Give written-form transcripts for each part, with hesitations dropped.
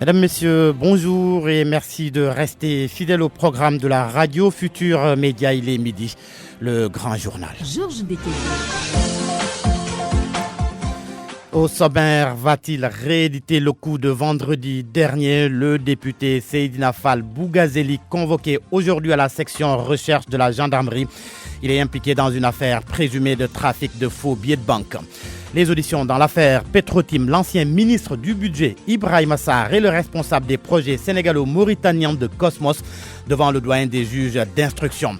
Mesdames, Messieurs, bonjour et merci de rester fidèles au programme de la radio Futur Média. Il est midi, le grand journal. Georges Béquet. Au sommaire, va-t-il rééditer le coup de vendredi dernier? Le député Seydina Fall Bougazeli, convoqué aujourd'hui à la section recherche de la gendarmerie. Il est impliqué dans une affaire présumée de trafic de faux billets de banque. Les auditions dans l'affaire Petrotim, l'ancien ministre du budget Ibrahima Sarr et le responsable des projets sénégalo-mauritaniens de Cosmos devant le doyen des juges d'instruction.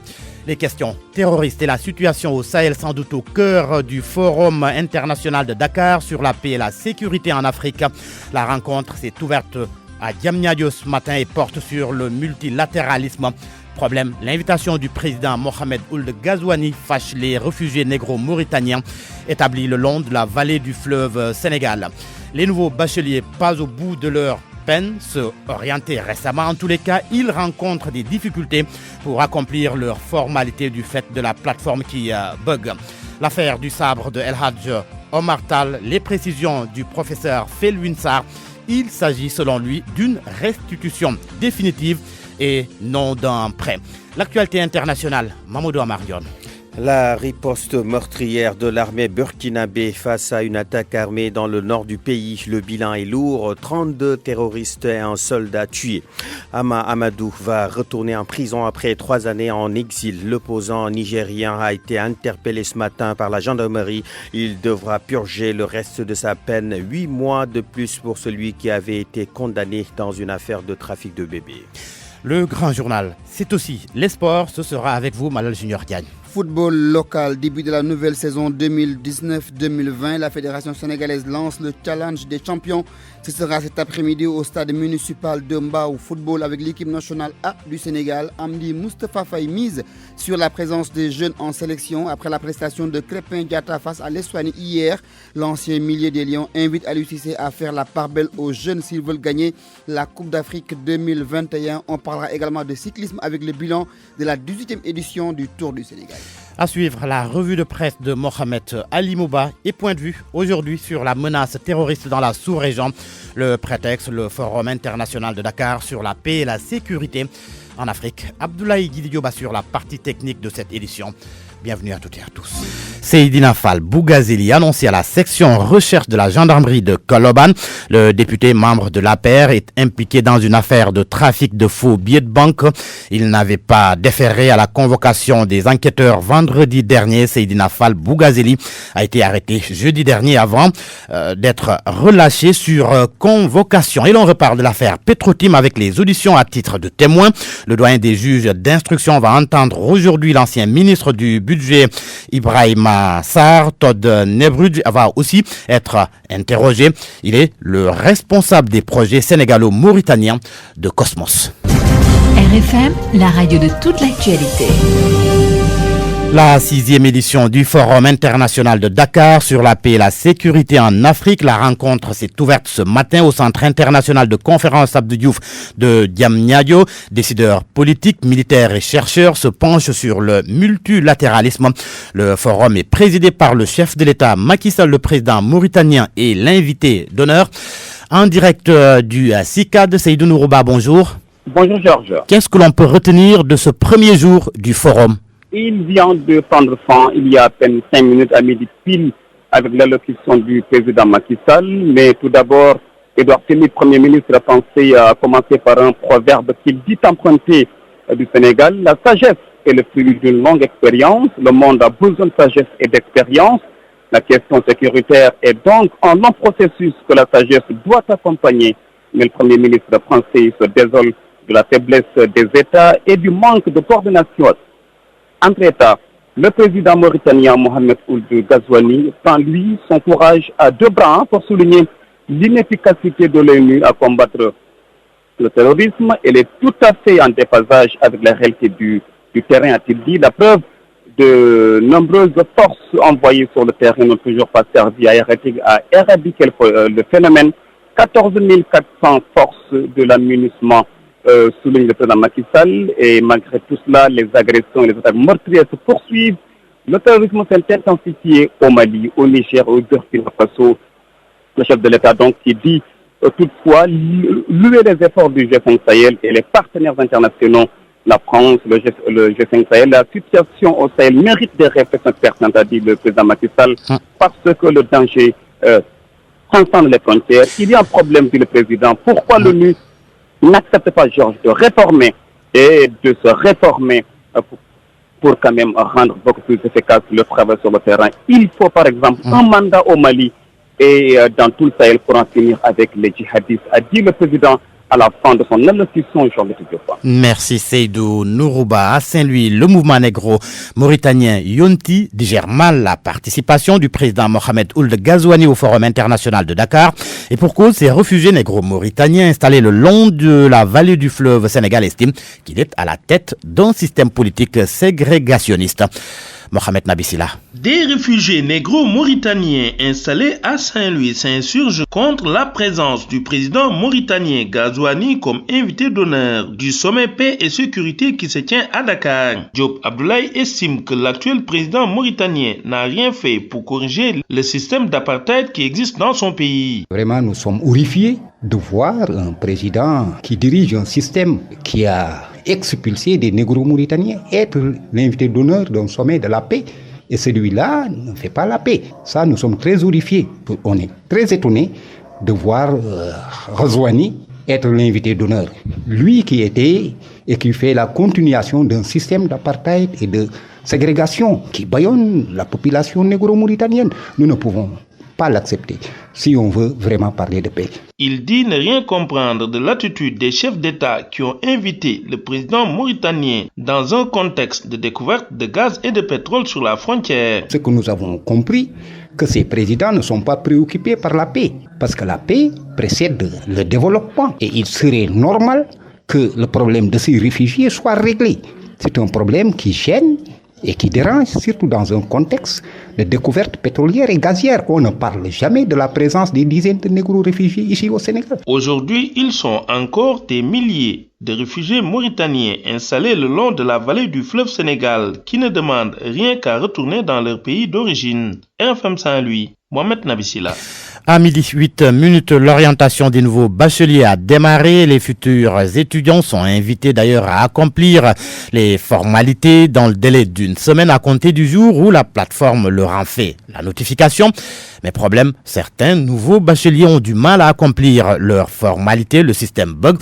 Les questions terroristes et la situation au Sahel, sans doute au cœur du Forum international de Dakar sur la paix et la sécurité en Afrique. La rencontre s'est ouverte à Diamniadio ce matin et porte sur le multilatéralisme. Problème, l'invitation du président Mohamed Ould Ghazouani fâche les réfugiés négro-mauritaniens établis le long de la vallée du fleuve Sénégal. Les nouveaux bacheliers, pas au bout de leur peine, se orienter récemment. En tous les cas, ils rencontrent des difficultés pour accomplir leurs formalités du fait de la plateforme qui bug. L'affaire du sabre de El Hadj Omar Tal, les précisions du professeur Felwine Sarr. Il s'agit selon lui d'une restitution définitive et non d'un prêt. L'actualité internationale, Mamadou Amarion. La riposte meurtrière de l'armée burkinabé face à une attaque armée dans le nord du pays. Le bilan est lourd, 32 terroristes et un soldat tués. Ama Amadou va retourner en prison après 3 années en exil. L'opposant nigérien a été interpellé ce matin par la gendarmerie. Il devra purger le reste de sa peine, 8 mois de plus pour celui qui avait été condamné dans une affaire de trafic de bébés. Le grand journal, c'est aussi les sports. Ce sera avec vous, Malal Junior Diagne. Football local, début de la nouvelle saison 2019-2020. La fédération sénégalaise lance le challenge des champions. Ce sera cet après-midi au stade municipal de Mbao. Football avec l'équipe nationale A du Sénégal. Amdi Moustapha Faye mise sur la présence des jeunes en sélection après la prestation de Crépin Diatta face à l'Eswani hier. L'ancien milieu des Lions invite Aliou Cissé à faire la part belle aux jeunes s'ils veulent gagner la Coupe d'Afrique 2021. On parlera également de cyclisme avec le bilan de la 18e édition du Tour du Sénégal. À suivre la revue de presse de Mohamed Ali Mouba et point de vue aujourd'hui sur la menace terroriste dans la sous-région. Le prétexte, le Forum international de Dakar sur la paix et la sécurité en Afrique. Abdoulaye Guidiyoba sur la partie technique de cette édition. Bienvenue à toutes et à tous. Seydina Fall Bougazeli annoncé à la section recherche de la gendarmerie de Koloban. Le député membre de l'APR est impliqué dans une affaire de trafic de faux billets de banque. Il n'avait pas déféré à la convocation des enquêteurs vendredi dernier. Seydina Fall Bougazeli a été arrêté jeudi dernier avant d'être relâché sur convocation. Et l'on reparle de l'affaire Petrotim avec les auditions à titre de témoin. Le doyen des juges d'instruction va entendre aujourd'hui l'ancien ministre du budget Ibrahima Sarr. Todd Nebrud va aussi être interrogé. Il est le responsable des projets sénégalo-mauritaniens de Cosmos. RFM, la radio de toute l'actualité. La 6e édition du Forum international de Dakar sur la paix et la sécurité en Afrique. La rencontre s'est ouverte ce matin au Centre international de conférence Abdou Diouf de Diamniadio. Décideurs politiques, militaires et chercheurs se penchent sur le multilatéralisme. Le forum est présidé par le chef de l'État Macky Sall, le président mauritanien et l'invité d'honneur. En direct du CICAD, Seydou Nourouba, bonjour. Bonjour Georges. Qu'est-ce que l'on peut retenir de ce premier jour du forum ? Il vient de prendre fin il y a à peine 5 minutes à midi pile avec l'allocution du président Macky Sall. Mais tout d'abord, Edouard Philippe, Premier ministre, a pensé à commencer par un proverbe qu'il dit emprunté du Sénégal. La sagesse est le fruit d'une longue expérience. Le monde a besoin de sagesse et d'expérience. La question sécuritaire est donc un long processus que la sagesse doit accompagner. Mais le Premier ministre français se désole de la faiblesse des États et du manque de coordination entre États. Le président mauritanien Mohamed Ould Ghazouani prend lui son courage à 2 bras pour souligner l'inefficacité de l'ONU à combattre le terrorisme. Elle est tout à fait en déphasage avec la réalité du terrain, a-t-il dit. La preuve de nombreuses forces envoyées sur le terrain n'ont toujours pas servi à éradiquer le phénomène. 14 400 forces de l'amunissement souligne le président Macky Sall, et malgré tout cela, les agressions et les attaques meurtrières se poursuivent. Le terrorisme s'est intensifié au Mali, au Niger, au Burkina Faso. Le chef de l'État donc qui dit toutefois louer les efforts du G5 Sahel et les partenaires internationaux, la France, le G5 Sahel. La situation au Sahel mérite des réflexions pertinentes, a dit le président Macky Sall, parce que le danger transcende les frontières. Il y a un problème, dit le président. Pourquoi l'ONU n'accepte pas, Georges, de réformer et de se réformer pour quand même rendre beaucoup plus efficace le travail sur le terrain? Il faut par exemple un mandat au Mali et dans tout le Sahel pour en finir avec les djihadistes, a dit le président à la fin de son allocution aujourd'hui. Merci Seydou Nourouba. À Saint-Louis, le mouvement négro mauritanien Yonti digère mal la participation du président Mohamed Ould Ghazouani au Forum international de Dakar. Et pour cause, ces réfugiés négro-mauritaniens installés le long de la vallée du fleuve Sénégal estiment qu'il est à la tête d'un système politique ségrégationniste. Mohamed Nabissila. Des réfugiés négro-mauritaniens installés à Saint-Louis s'insurgent contre la présence du président mauritanien Ghazouani comme invité d'honneur du sommet paix et sécurité qui se tient à Dakar. Diop Abdoulaye estime que l'actuel président mauritanien n'a rien fait pour corriger le système d'apartheid qui existe dans son pays. Vraiment, nous sommes horrifiés de voir un président qui dirige un système qui a expulsé des négro-mauritaniens être l'invité d'honneur d'un sommet de la paix. Et celui-là ne fait pas la paix. Ça, nous sommes très horrifiés. On est très étonnés de voir Ghazouani être l'invité d'honneur. Lui qui était et qui fait la continuation d'un système d'apartheid et de ségrégation qui bâillonne la population négro-mauritanienne. Nous ne pouvons pas l'accepter si on veut vraiment parler de paix. Il dit ne rien comprendre de l'attitude des chefs d'État qui ont invité le président mauritanien dans un contexte de découverte de gaz et de pétrole sur la frontière. Ce que nous avons compris, que ces présidents ne sont pas préoccupés par la paix, parce que la paix précède le développement et il serait normal que le problème de ces réfugiés soit réglé. C'est un problème qui gêne et qui dérange, surtout dans un contexte de découverte pétrolière et gazière. On ne parle jamais de la présence des dizaines de négro-réfugiés ici au Sénégal. Aujourd'hui, ils sont encore des milliers de réfugiés mauritaniens installés le long de la vallée du fleuve Sénégal qui ne demandent rien qu'à retourner dans leur pays d'origine. RFM Saint-Louis, Mohamed Nabissila. À midi 8 minutes, l'orientation des nouveaux bacheliers a démarré. Les futurs étudiants sont invités d'ailleurs à accomplir les formalités dans le délai d'une semaine à compter du jour où la plateforme leur en fait la notification. Mais problème, certains nouveaux bacheliers ont du mal à accomplir leurs formalités. Le système bug.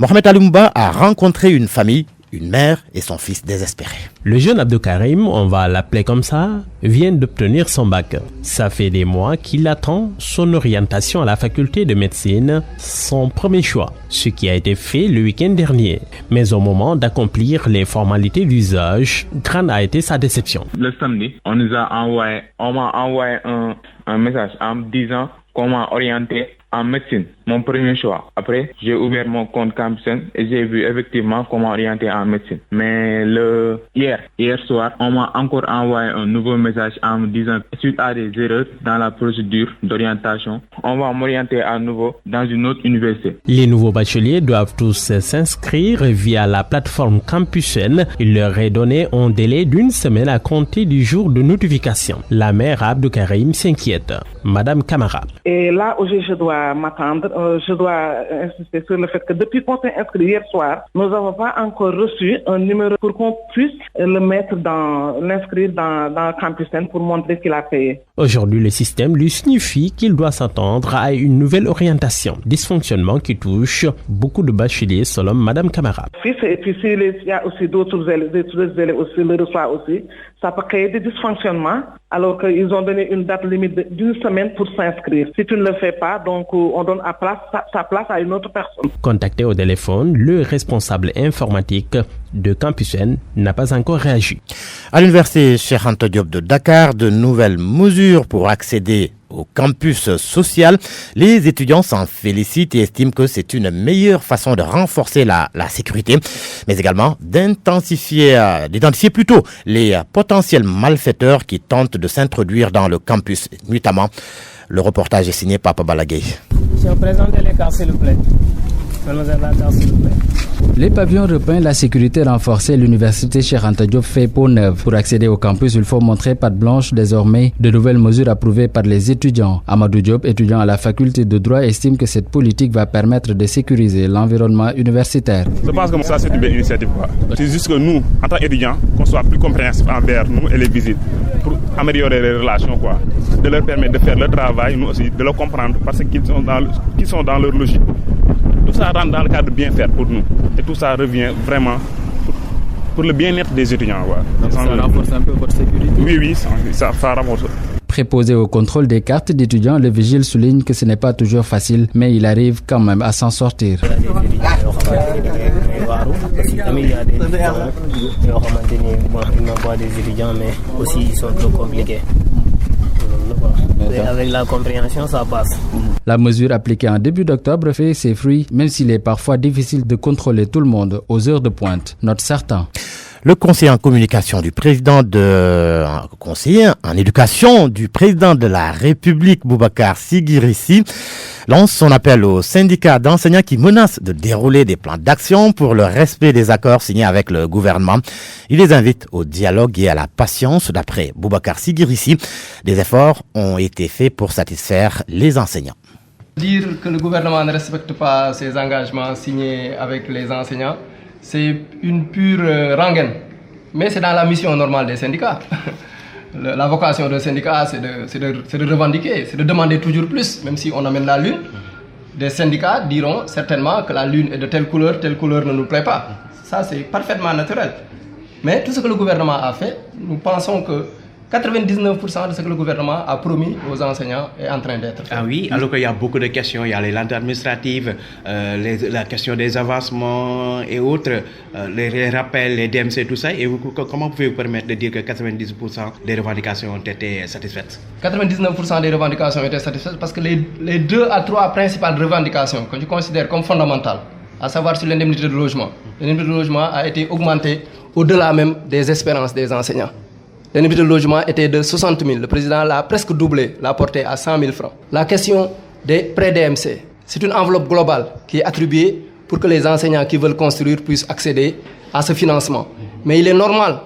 Mohamed Aloumba a rencontré une famille, une mère et son fils désespérés. Le jeune Abdoukarim, on va l'appeler comme ça, vient d'obtenir son bac. Ça fait des mois qu'il attend son orientation à la faculté de médecine, son premier choix, ce qui a été fait le week-end dernier. Mais au moment d'accomplir les formalités d'usage, grande a été sa déception. Le samedi, on m'a envoyé un message en me disant qu'on m'a orienté en médecine, mon premier choix. Après, j'ai ouvert mon compte Campsen et j'ai vu effectivement comment orienter en médecine. Mais hier soir, on m'a encore envoyé un nouveau message en me disant suite à des erreurs dans la procédure d'orientation, on va m'orienter à nouveau dans une autre université. Les nouveaux bacheliers doivent tous s'inscrire via la plateforme Campsen. Il leur est donné un délai d'une semaine à compter du jour de notification. La mère Abdoukarim s'inquiète. Madame Camara. Et là où je dois m'attendre, je dois insister sur le fait que depuis qu'on s'est inscrit hier soir, nous n'avons pas encore reçu un numéro pour qu'on puisse l'inscrire dans Campsen pour montrer qu'il a payé. Aujourd'hui, le système lui signifie qu'il doit s'attendre à une nouvelle orientation. Dysfonctionnement qui touche beaucoup de bacheliers selon Madame Camara. Et puis s'il y a aussi d'autres élèves aussi le reçoivent aussi, ça peut créer des dysfonctionnements alors qu'ils ont donné une date limite d'une semaine pour s'inscrire. Si tu ne le fais pas, donc on donne sa place à une autre personne. Contacté au téléphone, le responsable informatique de Campsen n'a pas encore réagi. À l'université Cheikh Anta Diop de Dakar, de nouvelles mesures pour accéder au campus social. Les étudiants s'en félicitent et estiment que c'est une meilleure façon de renforcer la sécurité, mais également d'identifier plutôt les potentiels malfaiteurs qui tentent de s'introduire dans le campus, notamment. Le reportage est signé par Papa Balagay. Je vais présenter les cas, s'il vous plaît. Mademoiselle la carte, s'il vous plaît. Les pavillons repeints, la sécurité renforcée, l'université Cheikh Anta Diop fait peau neuve. Pour accéder au campus, il faut montrer patte blanche. Désormais, de nouvelles mesures approuvées par les étudiants. Amadou Diop, étudiant à la faculté de droit, estime que cette politique va permettre de sécuriser l'environnement universitaire. Je pense que ça, c'est une belle initiative. C'est juste que nous, en tant qu'étudiants, qu'on soit plus compréhensifs envers nous et les visites pour améliorer les relations, de leur permettre de faire leur travail, nous aussi, de le comprendre parce qu'ils sont dans leur logique. Tout ça rentre dans le cadre bien fait pour nous. Et tout ça revient vraiment pour le bien-être des étudiants. Donc ça renforce un peu votre sécurité? Oui, ça renforce. Préposé au contrôle des cartes d'étudiants, le vigile souligne que ce n'est pas toujours facile, mais il arrive quand même à s'en sortir. Il y a des étudiants, mais aussi ils sont trop compliqués. Avec la compréhension, ça passe. La mesure appliquée en début d'octobre fait ses fruits, même s'il est parfois difficile de contrôler tout le monde aux heures de pointe, note certains. Le conseiller en communication du conseiller en éducation du président de la République, Boubacar Sigirissi, lance son appel aux syndicats d'enseignants qui menacent de dérouler des plans d'action pour le respect des accords signés avec le gouvernement. Il les invite au dialogue et à la patience. D'après Boubacar Sigirissi, des efforts ont été faits pour satisfaire les enseignants. Dire que le gouvernement ne respecte pas ses engagements signés avec les enseignants, c'est une pure rengaine. Mais c'est dans la mission normale des syndicats. La vocation d'un syndicat, c'est de revendiquer, c'est de demander toujours plus, même si on amène la lune. Des syndicats diront certainement que la lune est de telle couleur ne nous plaît pas. Ça, c'est parfaitement naturel. Mais tout ce que le gouvernement a fait, nous pensons que 99% de ce que le gouvernement a promis aux enseignants est en train d'être fait. Ah oui, alors qu'il y a beaucoup de questions. Il y a les lenteurs administratives, la question des avancements et autres, les rappels, les DMC, tout ça. Et comment pouvez-vous permettre de dire que 90% des revendications ont été satisfaites? 99% des revendications ont été satisfaites parce que les 2 à 3 principales revendications que je considère comme fondamentales, à savoir sur l'indemnité de logement. L'indemnité de logement a été augmentée au-delà même des espérances des enseignants. L'indemnité de logement était de 60 000. Le président l'a presque doublé, l'a porté à 100 000 francs. La question des prêts DMC, c'est une enveloppe globale qui est attribuée pour que les enseignants qui veulent construire puissent accéder à ce financement. Mais il est normal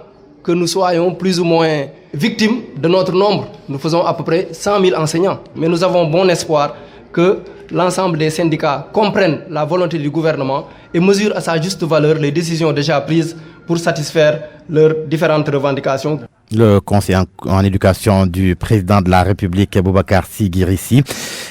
que nous soyons plus ou moins victimes de notre nombre. Nous faisons à peu près 100 000 enseignants. Mais nous avons bon espoir que l'ensemble des syndicats comprennent la volonté du gouvernement et mesurent à sa juste valeur les décisions déjà prises pour satisfaire leurs différentes revendications. Le conseiller en éducation du président de la République, Boubacar Sigirissi,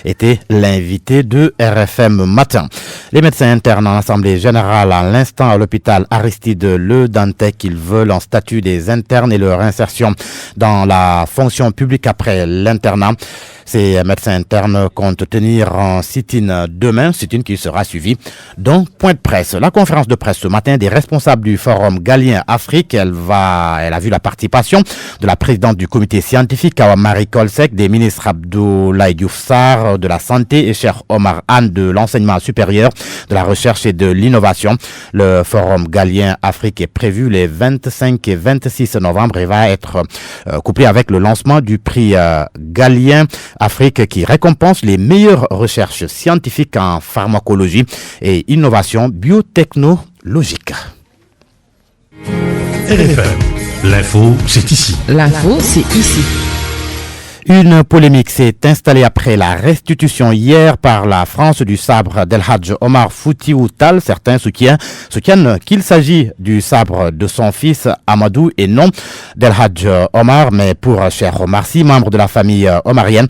était l'invité de RFM Matin. Les médecins internes en assemblée générale à l'instant à l'hôpital Aristide Le Dantec, ils veulent un statut des internes et leur insertion dans la fonction publique après l'internat. Ces médecins internes comptent tenir un sit-in demain, sit-in qui sera suivi d'un point de presse. La conférence de presse ce matin des responsables du Forum Galien Afrique, elle a vu la participation de la présidente du comité scientifique, Awa Marie Kolsek, des ministres Abdoulaye Diouf Sarr de la Santé et Cheikh Omar Anne de l'Enseignement supérieur, de la Recherche et de l'Innovation. Le Forum Galien Afrique est prévu les 25 et 26 novembre et va être couplé avec le lancement du prix Galien Afrique qui récompense les meilleures recherches scientifiques en pharmacologie et innovation biotechnologique. RFM, l'info, c'est ici. L'info, c'est ici. Une polémique s'est installée après la restitution hier par la France du sabre d'El Hadj Omar Foutiyou Tall. Certains soutiennent qu'il s'agit du sabre de son fils Amadou et non d'El Hadj Omar. Mais pour Cheikh Omar Sy, membre de la famille omarienne,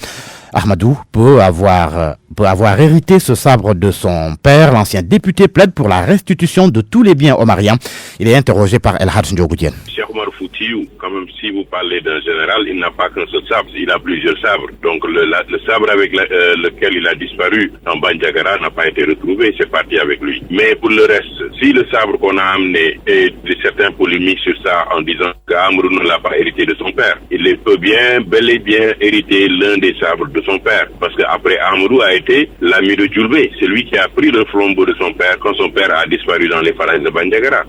Ahmadou peut avoir hérité ce sabre de son père. L'ancien député plaide pour la restitution de tous les biens omariens. Il est interrogé par El Hadj Ndiogoudien. Cheikh Omar Foutiyou, quand même, si vous parlez d'un général, il n'a pas qu'un seul sabre, il a plusieurs sabres. Donc le sabre avec lequel il a disparu en Bandiagara n'a pas été retrouvé, c'est parti avec lui. Mais pour le reste, si le sabre qu'on a amené et certains polémiques sur ça en disant qu'Amadou ne l'a pas hérité de son père, il peut bel et bien hériter l'un des sabres de son père. Parce qu'après, Amadou a été l'ami de Djourbé. C'est lui qui a pris le flambeau de son père quand son père a disparu dans les falaises de Bandiagara.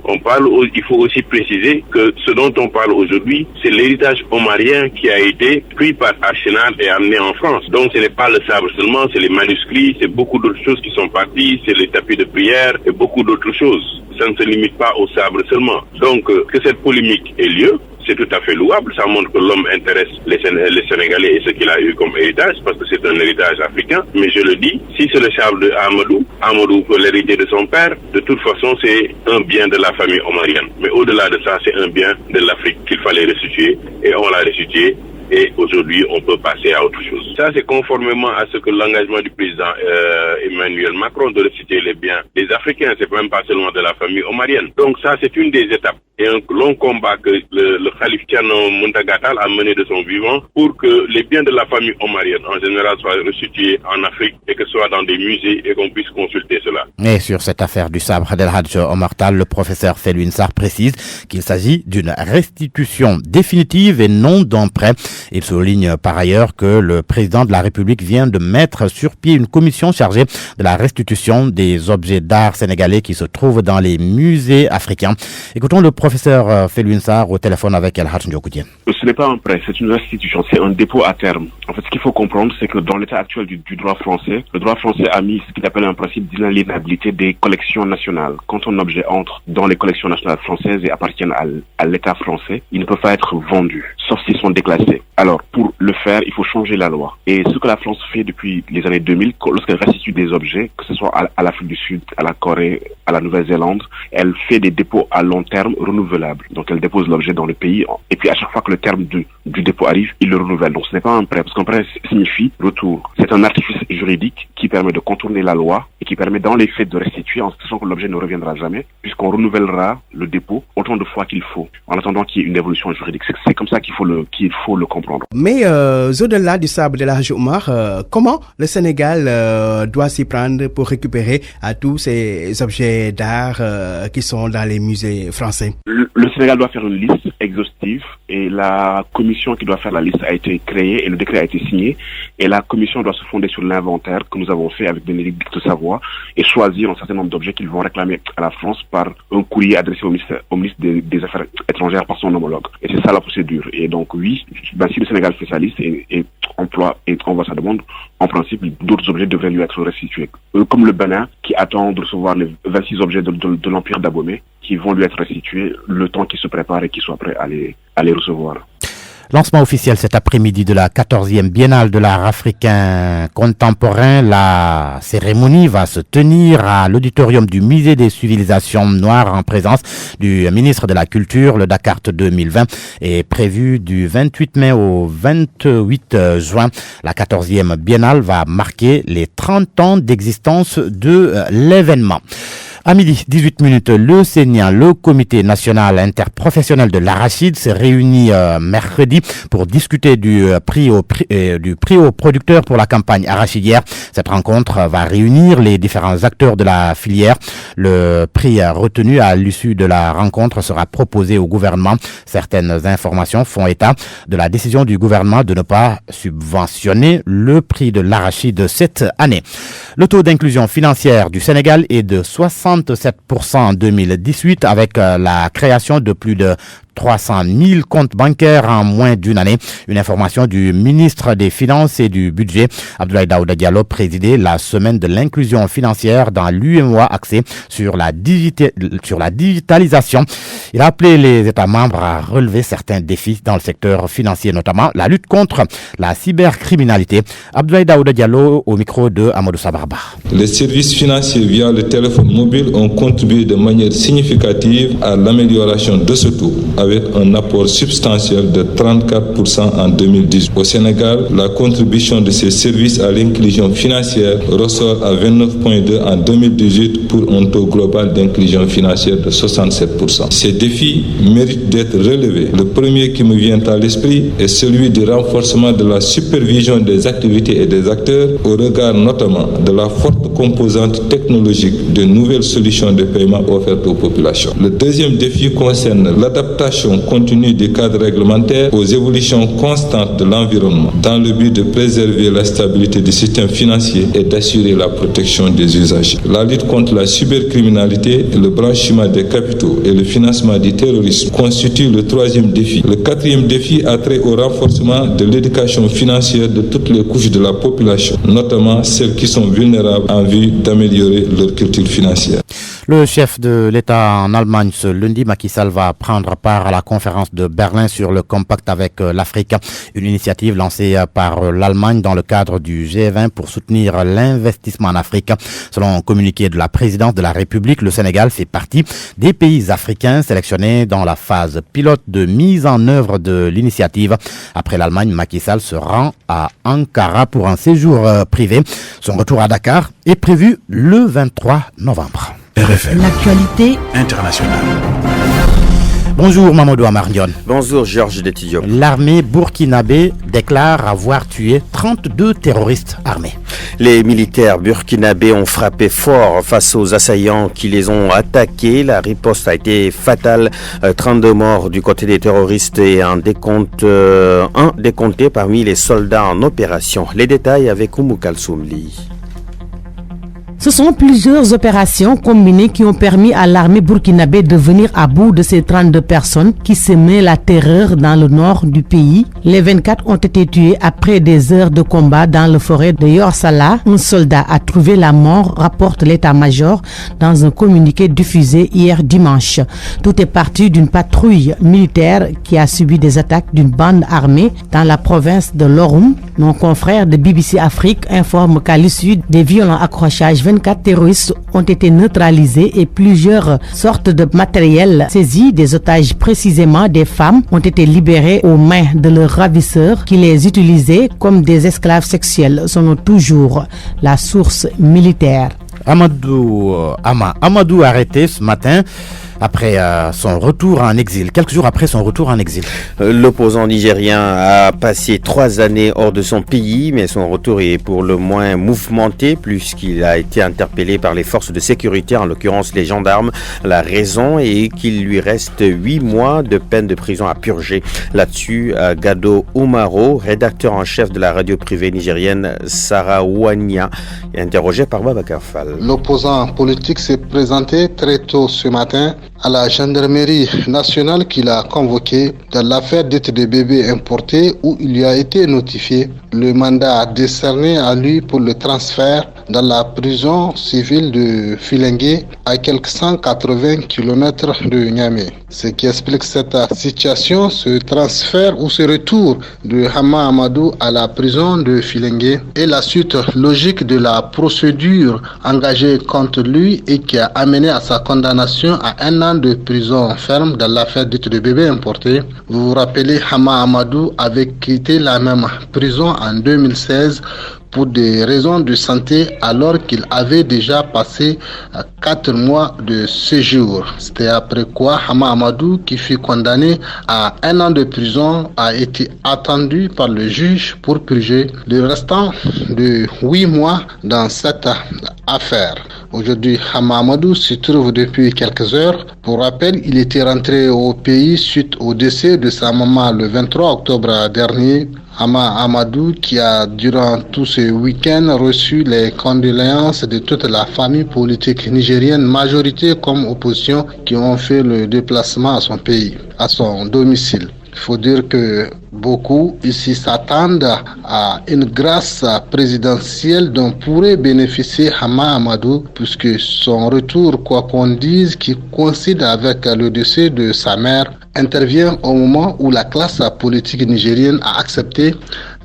Il faut aussi préciser que ce dont on parle aujourd'hui, c'est l'héritage omarien qui a été pris par Archenard et amené en France. Donc ce n'est pas le sabre seulement, c'est les manuscrits, c'est beaucoup d'autres choses qui sont parties, c'est les tapis de prière et beaucoup d'autres choses. Ça ne se limite pas au sabre seulement. Donc que cette polémique ait lieu, c'est tout à fait louable. Ça montre que l'homme intéresse les Sénégalais et ce qu'il a eu comme héritage, parce que c'est un héritage africain. Mais je le dis, si c'est le sabre de Amadou peut l'hériter de son père, de toute façon, c'est un bien de la famille omarienne. Mais au-delà de ça, c'est un bien de l'Afrique qu'il fallait restituer, et on l'a restitué. Et aujourd'hui, on peut passer à autre chose. Ça, c'est conformément à ce que l'engagement du président Emmanuel Macron de restituer les biens des Africains. C'est même pas seulement de la famille omarienne. Donc ça, c'est une des étapes et un long combat que le Khalif Tiano Muntagatal a mené de son vivant pour que les biens de la famille omarienne en général soient restitués en Afrique et que ce soit dans des musées et qu'on puisse consulter cela. Et sur cette affaire du sabre d'El Hadj Omar Tall, le professeur Felwine Sarr précise qu'il s'agit d'une restitution définitive et non d'un prêt. Il souligne par ailleurs que le président de la République vient de mettre sur pied une commission chargée de la restitution des objets d'art sénégalais qui se trouvent dans les musées africains. Écoutons le professeur Felwine Sarr au téléphone avec El Hadj Ndiokoudien. Ce n'est pas un prêt, c'est une restitution, c'est un dépôt à terme. En fait, ce qu'il faut comprendre, c'est que dans l'état actuel du droit français, le droit français a mis ce qu'il appelle un principe d'inaliénabilité des collections nationales. Quand un objet entre dans les collections nationales françaises et appartient à l'état français, il ne peut pas être vendu, sauf s'ils sont déclassés. Alors, pour le faire, il faut changer la loi. Et ce que la France fait depuis les années 2000, lorsqu'elle restitue des objets, que ce soit à l'Afrique du Sud, à la Corée, à la Nouvelle-Zélande, elle fait des dépôts à long terme renouvelables. Donc, elle dépose l'objet dans le pays, et puis à chaque fois que le terme du dépôt arrive, il le renouvelle. Donc, ce n'est pas un prêt, parce qu'un prêt signifie retour. C'est un artifice juridique qui permet de contourner la loi et qui permet dans les faits de restituer en sachant que l'objet ne reviendra jamais, puisqu'on renouvellera le dépôt autant de fois qu'il faut, en attendant qu'il y ait une évolution juridique. C'est comme ça qu'il faut le comprendre. Mais au-delà du sabre d'El Hadj Omar, comment le Sénégal doit s'y prendre pour récupérer à tous ces objets d'art qui sont dans les musées français? Le Sénégal doit faire une liste exhaustive et la commission qui doit faire la liste a été créée et le décret a été signé et la commission doit se fonder sur l'inventaire que nous avons fait avec Bénédicte Savoie et choisir un certain nombre d'objets qu'ils vont réclamer à la France par un courrier adressé au ministre des Affaires étrangères par son homologue. Et c'est ça la procédure. Et donc oui, si le Sénégal fait sa liste et envoie sa demande, en principe, d'autres objets devraient lui être restitués. Comme le Bénin, qui attend de recevoir les 26 objets de l'Empire d'Abomey, qui vont lui être restitués le temps qu'il se prépare et qu'il soit prêt à les recevoir. Lancement officiel cet après-midi de la 14e Biennale de l'art africain contemporain. La cérémonie va se tenir à l'auditorium du Musée des civilisations noires en présence du ministre de la Culture. Le Dakar 2020 est prévu du 28 mai au 28 juin. La 14e Biennale va marquer les 30 ans d'existence de l'événement. À midi, 18 minutes, le CNIA, le Comité national interprofessionnel de l'arachide, s'est réuni mercredi pour discuter du prix aux producteurs pour la campagne arachidière. Cette rencontre va réunir les différents acteurs de la filière. Le prix retenu à l'issue de la rencontre sera proposé au gouvernement. Certaines informations font état de la décision du gouvernement de ne pas subventionner le prix de l'arachide cette année. Le taux d'inclusion financière du Sénégal est de 67% en 2018 avec la création de plus de 300 000 comptes bancaires en moins d'une année. Une information du ministre des Finances et du Budget. Abdoulaye Daouda Diallo présidait la semaine de l'inclusion financière dans l'UEMOA axée sur la digitalisation. Il a appelé les États membres à relever certains défis dans le secteur financier, notamment la lutte contre la cybercriminalité. Abdoulaye Daouda Diallo au micro de Amadou Sabarba. Les services financiers via le téléphone mobile ont contribué de manière significative à l'amélioration de ce taux, avec un apport substantiel de 34% en 2010. Au Sénégal, la contribution de ces services à l'inclusion financière ressort à 29,2 en 2018 pour un taux global d'inclusion financière de 67%. Ces défis méritent d'être relevés. Le premier qui me vient à l'esprit est celui du renforcement de la supervision des activités et des acteurs au regard notamment de la forte composante technologique de nouvelles solutions de paiement offertes aux populations. Le deuxième défi concerne l'adaptation l'adaptation continue du cadre réglementaire aux évolutions constantes de l'environnement dans le but de préserver la stabilité du système financier et d'assurer la protection des usagers. La lutte contre la cybercriminalité, le blanchiment des capitaux et le financement du terrorisme constituent le troisième défi. Le quatrième défi a trait au renforcement de l'éducation financière de toutes les couches de la population, notamment celles qui sont vulnérables en vue d'améliorer leur culture financière. Le chef de l'État en Allemagne ce lundi, Macky Sall, va prendre part à la conférence de Berlin sur le compact avec l'Afrique, une initiative lancée par l'Allemagne dans le cadre du G20 pour soutenir l'investissement en Afrique. Selon un communiqué de la présidence de la République, le Sénégal fait partie des pays africains sélectionnés dans la phase pilote de mise en œuvre de l'initiative. Après l'Allemagne, Macky Sall se rend à Ankara pour un séjour privé. Son retour à Dakar est prévu le 23 novembre. RFM. L'actualité internationale. Bonjour Mamadou Amardion. Bonjour Georges Detidiop. L'armée burkinabé déclare avoir tué 32 terroristes armés. Les militaires burkinabés ont frappé fort face aux assaillants qui les ont attaqués. La riposte a été fatale. 32 morts du côté des terroristes et un décompté parmi les soldats en opération. Les détails avec Oumou Kalsoumli. Ce sont plusieurs opérations combinées qui ont permis à l'armée burkinabé de venir à bout de ces 32 personnes qui semaient la terreur dans le nord du pays. Les 24 ont été tués après des heures de combat dans la forêt de Yorsala. Un soldat a trouvé la mort, rapporte l'état-major dans un communiqué diffusé hier dimanche. Tout est parti d'une patrouille militaire qui a subi des attaques d'une bande armée dans la province de l'Orum. Nos confrères de BBC Afrique informent qu'à l'issue des violents accrochages, 24 terroristes ont été neutralisés et plusieurs sortes de matériel saisis. Des otages, précisément des femmes, ont été libérés aux mains de leurs ravisseurs qui les utilisaient comme des esclaves sexuels, selon toujours la source militaire. Amadou arrêté ce matin après son retour en exil, quelques jours après son retour en exil. L'opposant nigérien a passé 3 années hors de son pays, mais son retour est pour le moins mouvementé puisqu'il a été interpellé par les forces de sécurité, en l'occurrence les gendarmes. La raison est qu'il lui reste 8 mois de peine de prison à purger. Là-dessus, Gado Oumaro, rédacteur en chef de la radio privée nigérienne Sarawania, est interrogé par Babacar Fall. L'opposant politique s'est présenté très tôt ce matin à la gendarmerie nationale qu'il a convoquée dans l'affaire dite des bébés importés où il lui a été notifié le mandat décerné à lui pour le transfert dans la prison civile de Filengue à quelques 180 km de Niamey. Ce qui explique cette situation, ce transfert ou ce retour de Hama Amadou à la prison de Filengue est la suite logique de la procédure engagée contre lui et qui a amené à sa condamnation à 1 an de prison ferme dans l'affaire dite de bébés importés. Vous vous rappelez, Hama Amadou avait quitté la même prison en 2016 pour des raisons de santé alors qu'il avait déjà passé 4 mois de séjour. C'était après quoi Hama Amadou, qui fut condamné à 1 an de prison, a été attendu par le juge pour purger le restant de 8 mois dans cette affaire. Aujourd'hui, Hama Amadou se trouve depuis quelques heures. Pour rappel, il était rentré au pays suite au décès de sa maman le 23 octobre dernier. Hama Amadou, qui a durant tout ce week-end reçu les condoléances de toute la famille politique nigérienne, majorité comme opposition, qui ont fait le déplacement à son pays, à son domicile. Il faut dire que beaucoup ici s'attendent à une grâce présidentielle dont pourrait bénéficier Hama Amadou, puisque son retour, quoi qu'on dise, qui coïncide avec le décès de sa mère, intervient au moment où la classe politique nigérienne a accepté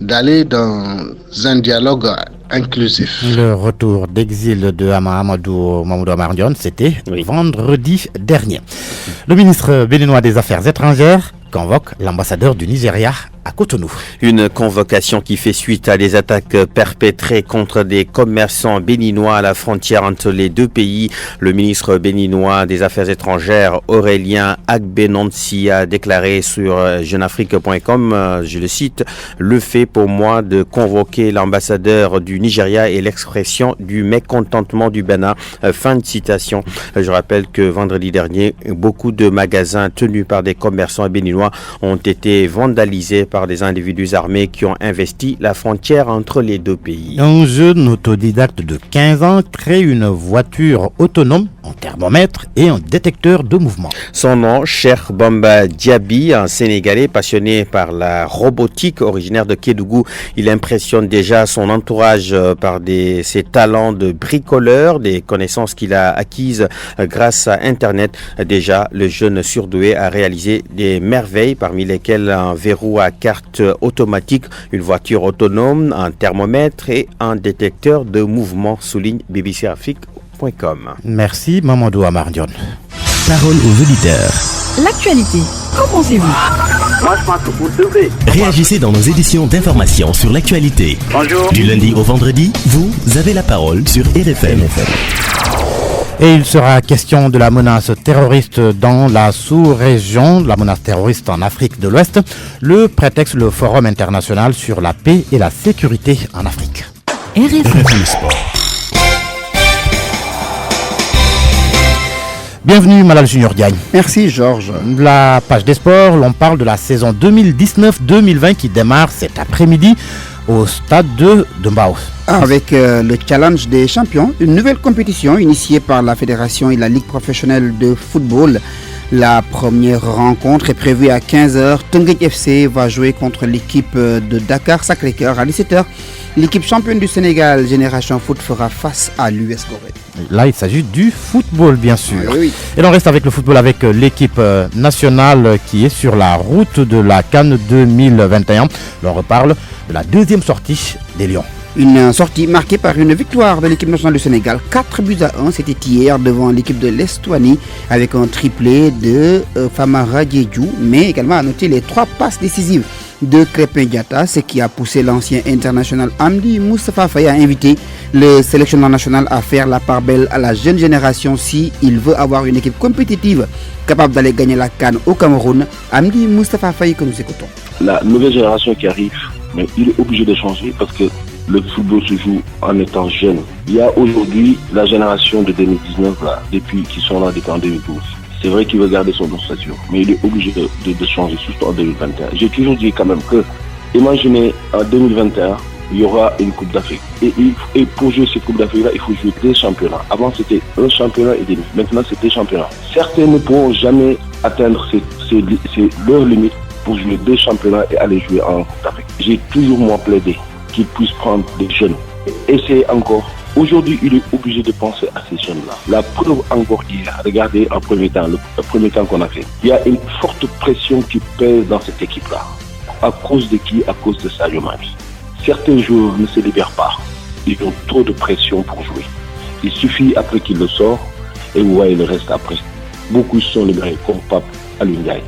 d'aller dans un dialogue inclusif. Le retour d'exil de Hama Amadou Mamoudou Amardion, c'était vendredi dernier. Le ministre béninois des Affaires étrangères convoque l'ambassadeur du Nigeria à Cotonou. Une convocation qui fait suite à des attaques perpétrées contre des commerçants béninois à la frontière entre les deux pays. Le ministre béninois des Affaires étrangères, Aurélien Agbenonsi, a déclaré sur jeunafrique.com, je le cite, « Le fait pour moi de convoquer l'ambassadeur du Nigeria est l'expression du mécontentement du Bénin ». Fin de citation. Je rappelle que vendredi dernier, beaucoup de magasins tenus par des commerçants béninois ont été vandalisés par des individus armés qui ont investi la frontière entre les deux pays. Un jeune autodidacte de 15 ans crée une voiture autonome en thermomètre et en détecteur de mouvement. Son nom, Cheikh Bamba Diaby, un Sénégalais passionné par la robotique, originaire de Kédougou. Il impressionne déjà son entourage par ses talents de bricoleur, des connaissances qu'il a acquises grâce à Internet. Déjà, le jeune surdoué a réalisé des merveilles, parmi lesquelles un verrou à carte automatique, une voiture autonome, un thermomètre et un détecteur de mouvement, souligne bbcafrique.com. Merci Mamadou Amardion. Parole aux auditeurs. L'actualité, qu'en pensez-vous? Moi, je pense que vous devez. Réagissez dans nos éditions d'information sur l'actualité. Bonjour. Du lundi au vendredi, vous avez la parole sur RFM. Et il sera question de la menace terroriste dans la sous-région, la menace terroriste en Afrique de l'Ouest. Le prétexte, le Forum international sur la paix et la sécurité en Afrique. RFM Sport. Bienvenue Malal Junior Diagne. Merci Georges. La page des sports, l'on parle de la saison 2019-2020 qui démarre cet après-midi au stade de Mbao. Avec le Challenge des champions, une nouvelle compétition initiée par la Fédération et la Ligue professionnelle de football. La première rencontre est prévue à 15h. Teungueth FC va jouer contre l'équipe de Dakar Sacré-Cœur à 17h. L'équipe championne du Sénégal, Génération Foot, fera face à l'US Gorée. Là, il s'agit du football, bien sûr. Oui. Et l'on reste avec le football avec l'équipe nationale qui est sur la route de la CAN 2021. L'on reparle de la deuxième sortie des Lions. Une sortie marquée par une victoire de l'équipe nationale du Sénégal, 4-1, c'était hier devant l'équipe de l'Estonie avec un triplé de Famara Diédhiou, mais également à noter les 3 passes décisives de Crépin Diatta, ce qui a poussé l'ancien international Amdi Moustapha Faye à inviter le sélectionneur national à faire la part belle à la jeune génération si il veut avoir une équipe compétitive capable d'aller gagner la CAN au Cameroun. Amdi Moustapha Faye que nous écoutons. La nouvelle génération qui arrive, mais il est obligé de changer parce que le football se joue en étant jeune. Il y a aujourd'hui la génération de 2019 là, depuis qu'ils sont là depuis en 2012. C'est vrai qu'il veut garder son stature, mais il est obligé de changer, surtout en 2021. J'ai toujours dit quand même que, imaginez en 2021, il y aura une Coupe d'Afrique. Et pour jouer cette Coupe d'Afrique là, il faut jouer 2 championnats. Avant c'était un championnat et demi, maintenant c'est 2 championnats. Certains ne pourront jamais atteindre leurs limites pour jouer 2 championnats et aller jouer en Coupe d'Afrique. J'ai toujours moi plaidé qu'ils puissent prendre des jeunes. Essayer encore. Aujourd'hui, il est obligé de penser à ces jeunes-là. La preuve encore hier, regardez en premier temps, le premier temps qu'on a fait. Il y a une forte pression qui pèse dans cette équipe-là. À cause de qui? À cause de Sadio Mané. Certains joueurs ne se libèrent pas. Ils ont trop de pression pour jouer. Il suffit après qu'il le sort et vous voyez le reste après. Beaucoup sont libérés comme Pape Alioune Ndiaye,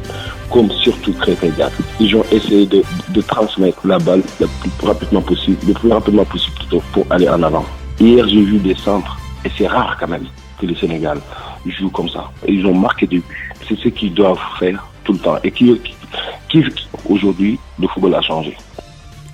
comme surtout Crépin Diatta. Ils ont essayé de transmettre la balle le plus rapidement possible plutôt, pour aller en avant. Hier, j'ai vu des centres, et c'est rare quand même que le Sénégal joue comme ça. Et ils ont marqué des buts. C'est ce qu'ils doivent faire tout le temps. Et aujourd'hui, le football a changé.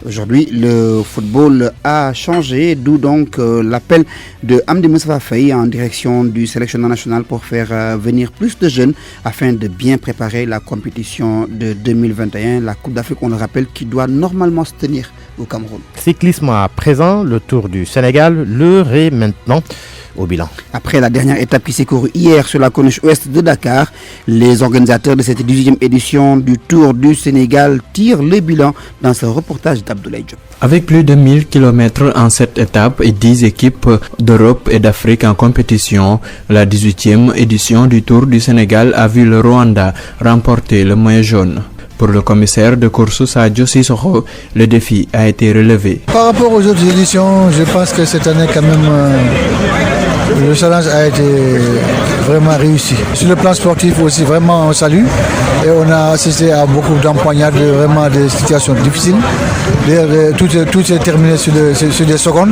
Aujourd'hui, le football a changé, d'où donc l'appel de Amdi Moustapha Faye en direction du sélectionneur national pour faire venir plus de jeunes afin de bien préparer la compétition de 2021, la Coupe d'Afrique, on le rappelle, qui doit normalement se tenir au Cameroun. Cyclisme à présent, le Tour du Sénégal, l'heure est maintenant au bilan. Après la dernière étape qui s'est courue hier sur la corniche ouest de Dakar, les organisateurs de cette 18e édition du Tour du Sénégal tirent le bilan dans ce reportage d'Abdoulaye Diop. Avec plus de 1000 km en 7 étapes et 10 équipes d'Europe et d'Afrique en compétition, la 18e édition du Tour du Sénégal a vu le Rwanda remporter le maillot jaune. Pour le commissaire de course Sadio Sissoko, le défi a été relevé. Par rapport aux autres éditions, je pense que cette année quand même, le challenge a été vraiment vraiment réussi. Sur le plan sportif aussi, vraiment on salue. Et on a assisté à beaucoup d'empoignades, vraiment des situations difficiles. D'ailleurs, tout s'est terminé sur des secondes.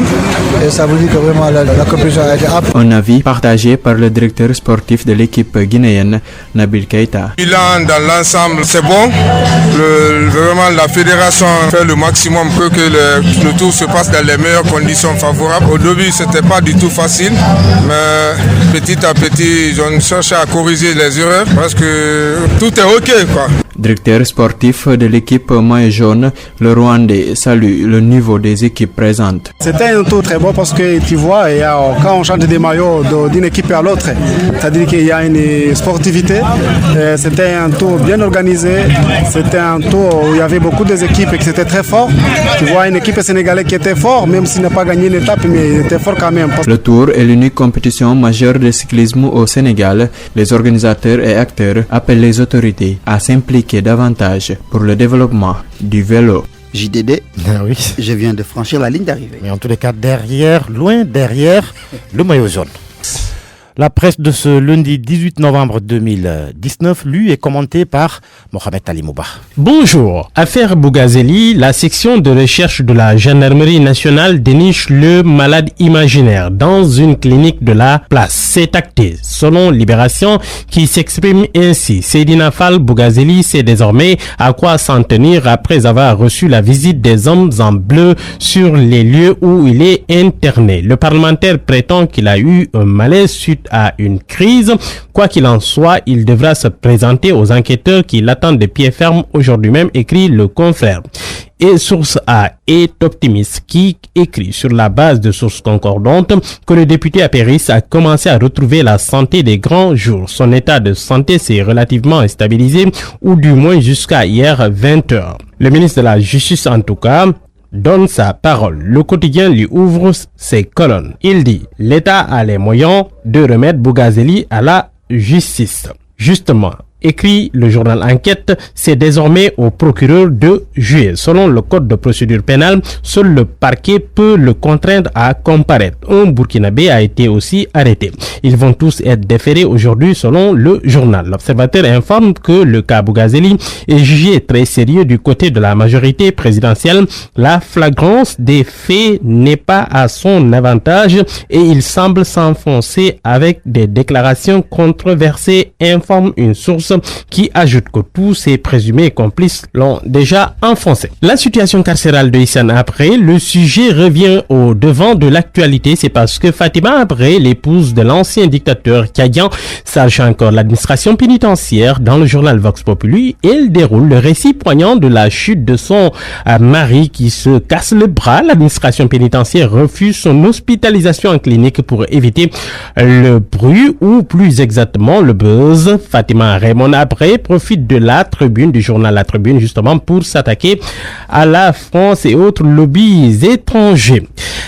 Et ça veut dire que vraiment la compétition a été apte. Un avis partagé par le directeur sportif de l'équipe guinéenne, Nabil Keïta. Le bilan dans l'ensemble, c'est bon. Vraiment, la fédération fait le maximum pour que le tour se passe dans les meilleures conditions favorables. Au début, c'était pas du tout facile, mais petit à petit, on cherche à corriger les erreurs parce que tout est OK, quoi. Directeur sportif de l'équipe maillot jaune, le Rwandais salue le niveau des équipes présentes. C'était un tour très bon parce que tu vois, quand on change des maillots d'une équipe à l'autre, c'est-à-dire qu'il y a une sportivité. C'était un tour bien organisé. C'était un tour où il y avait beaucoup d'équipes et que c'était très fort. Tu vois une équipe sénégalaise qui était forte, même s'il n'a pas gagné une étape, mais il était fort quand même. Le Tour est l'unique compétition majeure de cyclisme au Sénégal. Les organisateurs et acteurs appellent les autorités à s'impliquer davantage pour le développement du vélo. JDD, oui. Je viens de franchir la ligne d'arrivée. Mais en tous les cas, loin derrière, le maillot jaune. La presse de ce lundi 18 novembre 2019, lue et commentée par Mohamed Ali Mouba. Bonjour. Affaire Bougazeli, la section de recherche de la gendarmerie nationale déniche le malade imaginaire dans une clinique de la place. C'est acté. Selon Libération, qui s'exprime ainsi, Seydina Fall Bougazeli sait désormais à quoi s'en tenir après avoir reçu la visite des hommes en bleu sur les lieux où il est interné. Le parlementaire prétend qu'il a eu un malaise suite à une crise. Quoi qu'il en soit, il devra se présenter aux enquêteurs qui l'attendent de pied ferme aujourd'hui même, écrit le confrère. Et Source A est optimiste qui écrit sur la base de sources concordantes que le député apériste a commencé à retrouver la santé des grands jours. Son état de santé s'est relativement stabilisé, ou du moins jusqu'à hier 20h. Le ministre de la Justice en tout cas donne sa parole. Le quotidien lui ouvre ses colonnes. Il dit « L'État a les moyens de remettre Bougazeli à la justice ». Justement, écrit le journal Enquête, c'est désormais au procureur de juger. Selon le code de procédure pénale, seul le parquet peut le contraindre à comparaître. Un Burkinabé a été aussi arrêté. Ils vont tous être déférés aujourd'hui selon le journal. L'Observateur informe que le cas Bougazeli est jugé très sérieux du côté de la majorité présidentielle. La flagrance des faits n'est pas à son avantage et il semble s'enfoncer avec des déclarations controversées, informe une source qui ajoute que tous ces présumés complices l'ont déjà enfoncé. La situation carcérale de Hissène Habré, le sujet revient au devant de l'actualité. C'est parce que Fatima Habré, l'épouse de l'ancien dictateur Kadian, sache encore l'administration pénitentiaire. Dans le journal Vox Populi, elle déroule le récit poignant de la chute de son mari qui se casse le bras. L'administration pénitentiaire refuse son hospitalisation en clinique pour éviter le bruit ou plus exactement le buzz. Fatima Raymond Habré profite de la tribune du journal La Tribune justement pour s'attaquer à la France et autres lobbies étrangers.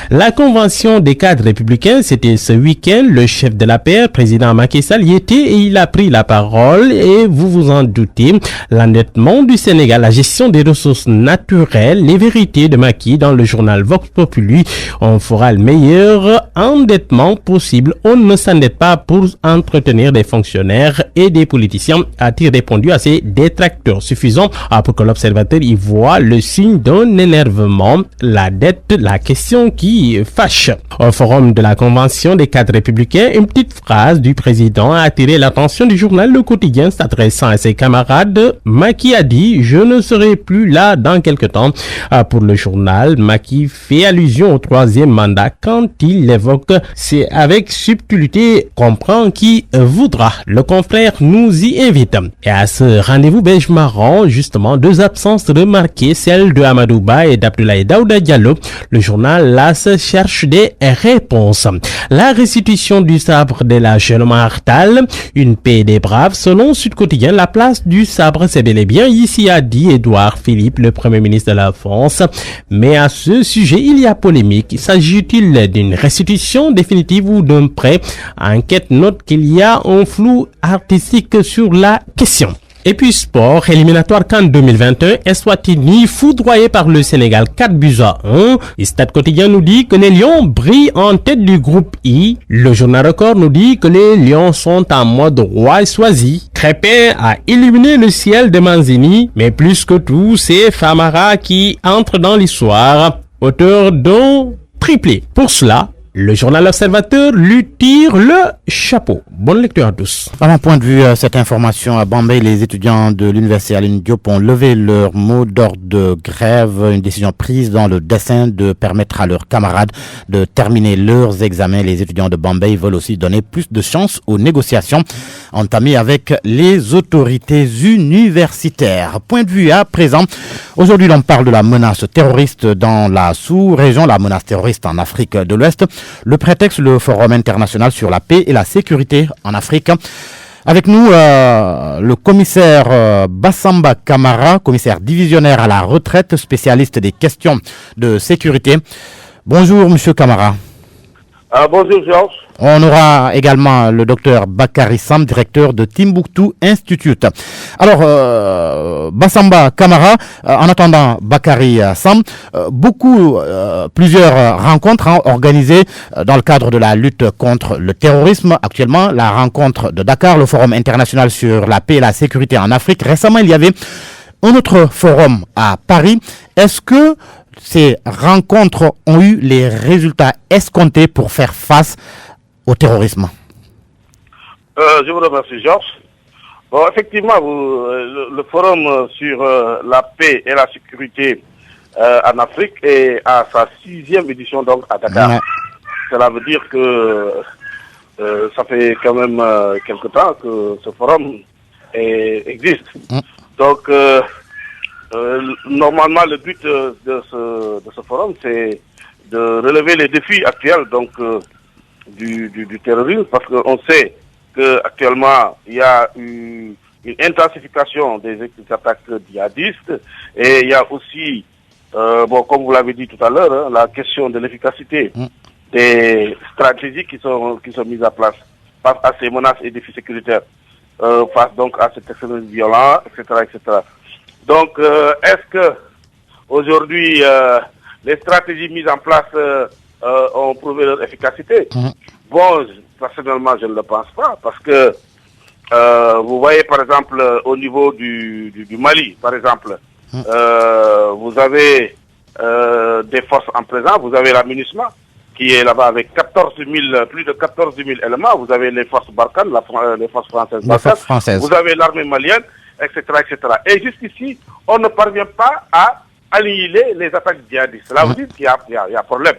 La convention des cadres républicains, c'était ce week-end. Le chef de la paix, président Macky Sall, y était et il a pris la parole. Et vous vous en doutez, l'endettement du Sénégal, la gestion des ressources naturelles, les vérités de Macky dans le journal Vox Populi. On fera le meilleur endettement possible. On ne s'endette pas pour entretenir des fonctionnaires et des politiciens, a-t-il répondu à ses détracteurs. Suffisant pour que l'observateur y voit le signe d'un énervement. La dette, la question qui fâche. Au forum de la convention des cadres républicains, une petite phrase du président a attiré l'attention du journal Le Quotidien s'adressant à ses camarades. Macky a dit « Je ne serai plus là dans quelque temps ». Pour le journal, Macky fait allusion au troisième mandat quand il l'évoque. C'est avec subtilité comprend qui voudra. Le confrère nous y invite. Et à ce rendez-vous belge marrant, justement, deux absences remarquées, celle de Amadou Ba et d'Abdoulaye Daouda Diallo. Le journal LAS cherche des réponses. La restitution du sabre de la jeune Martal, une paix des braves. Selon Sud Quotidien, la place du sabre, c'est bel et bien ici, a dit Édouard Philippe, le Premier ministre de la France. Mais à ce sujet, il y a polémique. S'agit-il d'une restitution définitive ou d'un prêt? Enquête note qu'il y a un flou artistique sur la question. Et puis sport, éliminatoire CAN 2021, Eswatini foudroyé par le Sénégal 4-1. Stade Quotidien nous dit que les Lions brillent en tête du groupe I. Le journal Record nous dit que les Lions sont en mode roi choisi. Crépin a illuminé le ciel de Manzini, mais plus que tout, c'est Famara qui entre dans l'histoire, auteur d'un triplé. Pour cela, le journal Observateur lui tire le chapeau. Bonne lecture à tous. À mon point de vue, cette information à Bombay, les étudiants de l'université Aline Diop ont levé leur mot d'ordre de grève, une décision prise dans le dessein de permettre à leurs camarades de terminer leurs examens. Les étudiants de Bombay veulent aussi donner plus de chance aux négociations entamées avec les autorités universitaires. Point de vue à présent, aujourd'hui l'on parle de la menace terroriste dans la sous-région, la menace terroriste en Afrique de l'Ouest. Le prétexte, le Forum international sur la paix et la sécurité en Afrique. Avec nous, le commissaire Bassamba Camara, commissaire divisionnaire à la retraite, spécialiste des questions de sécurité. Bonjour, monsieur Camara. Bonjour, Georges. On aura également le docteur Bakary Sam, directeur de Timbuktu Institute. Alors, Bassamba Camara, en attendant Bakary Sam, plusieurs rencontres organisées dans le cadre de la lutte contre le terrorisme. Actuellement, la rencontre de Dakar, le Forum international sur la paix et la sécurité en Afrique. Récemment, il y avait un autre forum à Paris. Est-ce que ces rencontres ont eu les résultats escomptés pour faire face au terrorisme? Je vous remercie, Georges. Bon, effectivement, le forum sur la paix et la sécurité en Afrique est à sa 6e édition donc à Dakar. Ouais. Cela veut dire que ça fait quand même quelque temps que ce forum existe. Donc, normalement, le but de ce forum, c'est de relever les défis actuels donc du terrorisme, parce qu'on sait qu'actuellement, il y a une intensification des attaques djihadistes, et il y a aussi, comme vous l'avez dit tout à l'heure, la question de l'efficacité des stratégies qui sont mises en place face à ces menaces et défis sécuritaires, face donc à cet extrémisme violent, etc., etc. Donc, est-ce que aujourd'hui les stratégies mises en place ont prouvé leur efficacité? Bon, personnellement, je ne le pense pas, parce que vous voyez, par exemple, au niveau du Mali, par exemple, vous avez des forces en présence, vous avez la MINUSMA qui est là-bas avec plus de 14 000 éléments, vous avez les forces Barkhane, les forces françaises Barkhane, vous avez l'armée malienne, etc., etc. Et jusqu'ici, on ne parvient pas à annihiler les attaques djihadistes. Cela veut dire qu'il y a problème.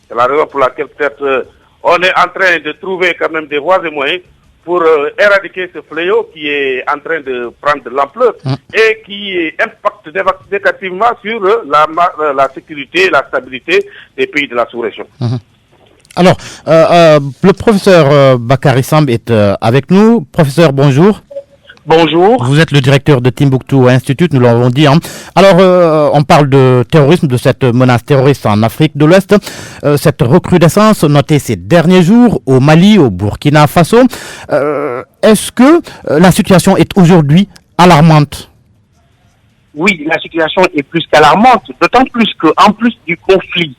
C'est la raison pour laquelle peut-être on est en train de trouver quand même des voies et moyens pour éradiquer ce fléau qui est en train de prendre de l'ampleur et qui impacte négativement sur la sécurité et la stabilité des pays de la sous-région. Alors, le professeur Bakary Sam est avec nous. Professeur, bonjour. Bonjour. Vous êtes le directeur de Timbuktu Institute, nous l'avons dit. Alors, on parle de terrorisme, de cette menace terroriste en Afrique de l'Ouest. Cette recrudescence notée ces derniers jours au Mali, au Burkina Faso. Est-ce que la situation est aujourd'hui alarmante? Oui, la situation est plus qu'alarmante, d'autant plus qu'en plus du conflit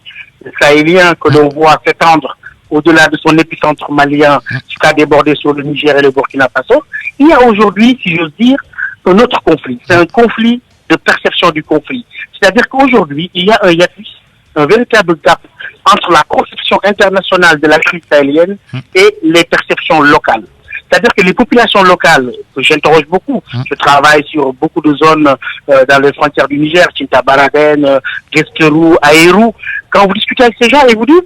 sahélien que l'on voit s'étendre au-delà de son épicentre malien, jusqu'à déborder sur le Niger et le Burkina Faso, il y a aujourd'hui, si j'ose dire, un autre conflit. C'est un conflit de perception du conflit. C'est-à-dire qu'aujourd'hui, il y a un hiatus, un véritable gap entre la conception internationale de la crise sahélienne et les perceptions locales. C'est-à-dire que les populations locales, que j'interroge beaucoup, je travaille sur beaucoup de zones dans les frontières du Niger, Tintabaraden, Guesquerou, Aérou, quand vous discutez avec ces gens, ils vous disent,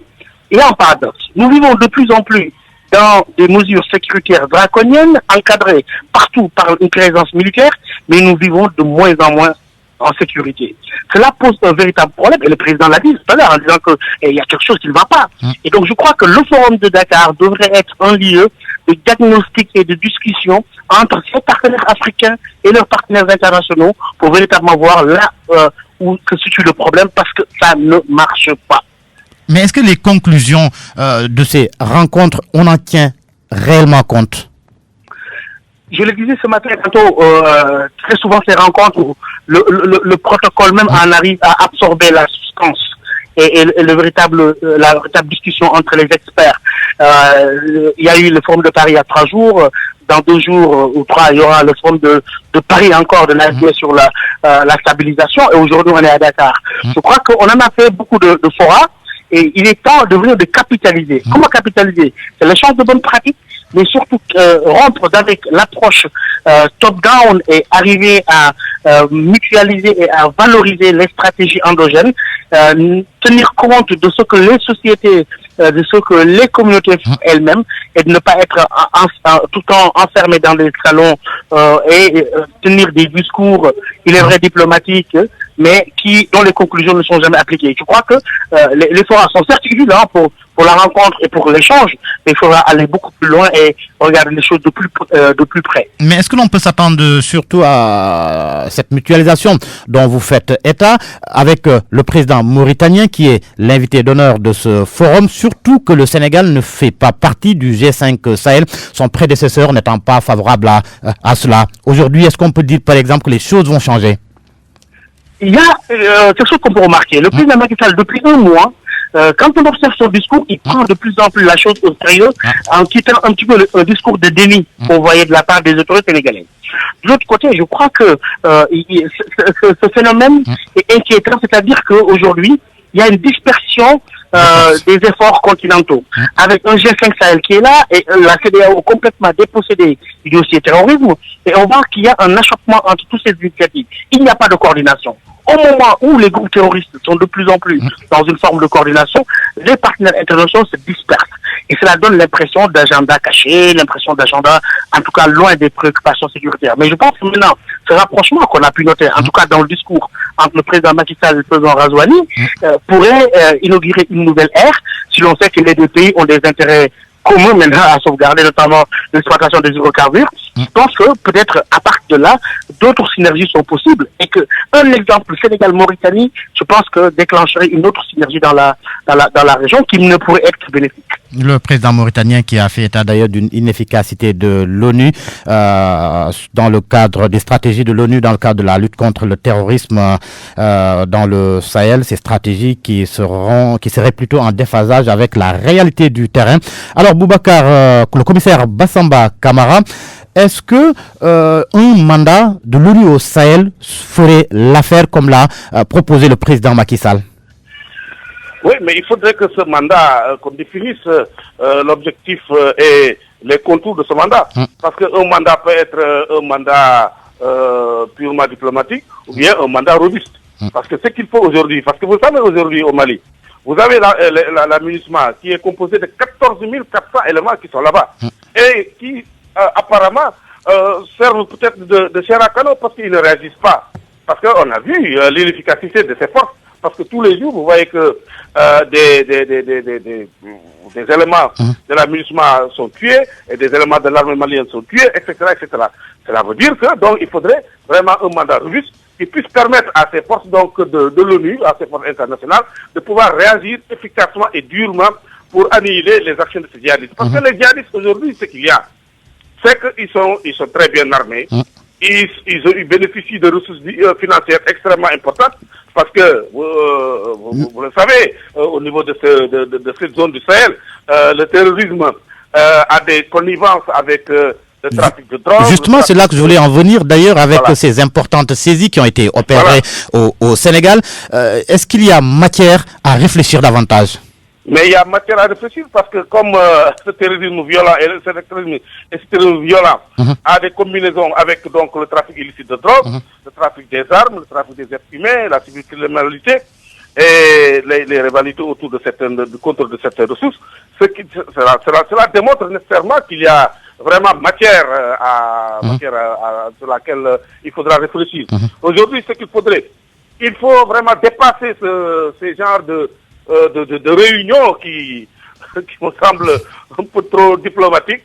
il y a un paradoxe. Nous vivons de plus en plus dans des mesures sécuritaires draconiennes, encadrées partout par une présence militaire, mais nous vivons de moins en moins en sécurité. Cela pose un véritable problème, et le président l'a dit tout à l'heure, en disant qu'il y a quelque chose qui ne va pas. Et donc je crois que le forum de Dakar devrait être un lieu de diagnostic et de discussion entre ces partenaires africains et leurs partenaires internationaux pour véritablement voir là où se situe le problème, parce que ça ne marche pas. Mais est-ce que les conclusions de ces rencontres, on en tient réellement compte? je le disais ce matin, tantôt, très souvent ces rencontres où le protocole même en arrive à absorber la substance et la véritable discussion entre les experts. Il y a eu le forum de Paris il y a 3 jours. Dans 2 jours ou 3, il y aura le forum de Paris encore de l'AFD sur la stabilisation. Et aujourd'hui, on est à Dakar. Je crois qu'on en a fait beaucoup de forats. Et il est temps de capitaliser. Comment capitaliser? C'est l'échange de bonnes pratiques, mais surtout rompre avec l'approche top-down et arriver à mutualiser et à valoriser les stratégies endogènes, tenir compte de ce que les sociétés, de ce que les communautés font elles-mêmes, et de ne pas être tout le temps enfermés dans des salons et tenir des discours, il est vrai, diplomatiques, mais dont les conclusions ne sont jamais appliquées. Je crois que les forats sont certes utiles pour la rencontre et pour l'échange, mais il faudra aller beaucoup plus loin et regarder les choses de plus près. Mais est-ce que l'on peut s'attendre surtout à cette mutualisation dont vous faites état avec le président mauritanien qui est l'invité d'honneur de ce forum, surtout que le Sénégal ne fait pas partie du G5 Sahel, son prédécesseur n'étant pas favorable à cela. Aujourd'hui, est-ce qu'on peut dire par exemple que les choses vont changer? Il y a quelque chose qu'on peut remarquer. Le président Macky Sall, depuis 1 mois, quand on observe son discours, il prend de plus en plus la chose au sérieux en quittant un petit peu un discours de déni qu'on voyait de la part des autorités sénégalaises. De l'autre côté, je crois que ce phénomène est inquiétant, c'est-à-dire qu'aujourd'hui, il y a une dispersion des efforts continentaux. Avec un G5 Sahel qui est là et la CEDEAO complètement dépossédée du dossier terrorisme, et on voit qu'il y a un achoppement entre toutes ces initiatives. Il n'y a pas de coordination. Au moment où les groupes terroristes sont de plus en plus dans une forme de coordination, les partenaires internationaux se dispersent. Et cela donne l'impression d'agenda caché, l'impression d'agenda, en tout cas, loin des préoccupations sécuritaires. Mais je pense que maintenant, ce rapprochement qu'on a pu noter, en tout cas dans le discours entre le président Macky Sall et le président Razouani, pourrait inaugurer une nouvelle ère, si l'on sait que les 2 pays ont des intérêts communs maintenant à sauvegarder, notamment l'exploitation des hydrocarbures. Je pense que peut-être à partir de là, d'autres synergies sont possibles et que un exemple Sénégal-Mauritanie, je pense que déclencherait une autre synergie dans la région qui ne pourrait être bénéfique. Le président mauritanien qui a fait état d'ailleurs d'une inefficacité de l'ONU dans le cadre des stratégies de l'ONU dans le cadre de la lutte contre le terrorisme dans le Sahel, ces stratégies qui seraient plutôt en déphasage avec la réalité du terrain. Alors Boubacar, le commissaire Bassamba Camara, est-ce que un mandat de l'ONU au Sahel ferait l'affaire comme l'a proposé le président Macky Sall? Oui, mais il faudrait que ce mandat, qu'on définisse l'objectif et les contours de ce mandat. Parce qu'un mandat peut être un mandat purement diplomatique ou bien un mandat robuste. Parce que ce qu'il faut aujourd'hui, parce que vous savez aujourd'hui au Mali, vous avez la MINUSMA qui est composée de 14 400 éléments qui sont là-bas et qui apparemment servent peut-être de chair à canon parce qu'ils ne réagissent pas. Parce qu'on a vu l'inefficacité de ces forces. Parce que tous les jours, vous voyez que des éléments de la MINUSMA sont tués et des éléments de l'armée malienne sont tués, etc., etc. Cela veut dire que donc il faudrait vraiment un mandat robuste qui puisse permettre à ces forces donc de l'ONU, à ces forces internationales, de pouvoir réagir efficacement et durement pour annihiler les actions de ces djihadistes. Parce que les djihadistes aujourd'hui, ce qu'il y a, c'est qu'ils sont très bien armés. Ils bénéficient de ressources financières extrêmement importantes parce que, vous le savez, au niveau de cette zone du Sahel, le terrorisme a des connivences avec le trafic de drogue. Justement, c'est là que je voulais en venir d'ailleurs avec ces importantes saisies qui ont été opérées au Sénégal. Est-ce qu'il y a matière à réfléchir davantage? Mais il y a matière à réfléchir parce que comme ce terrorisme violent et ce terrorisme violent a des combinaisons avec donc le trafic illicite de drogue, le trafic des armes, le trafic des êtres humains, la cybercriminalité et les rivalités autour du contrôle de certaines ressources, cela démontre nécessairement qu'il y a vraiment matière sur laquelle il faudra réfléchir. Aujourd'hui, ce qu'il faudrait, il faut vraiment dépasser ces genres de réunions qui me semblent un peu trop diplomatiques,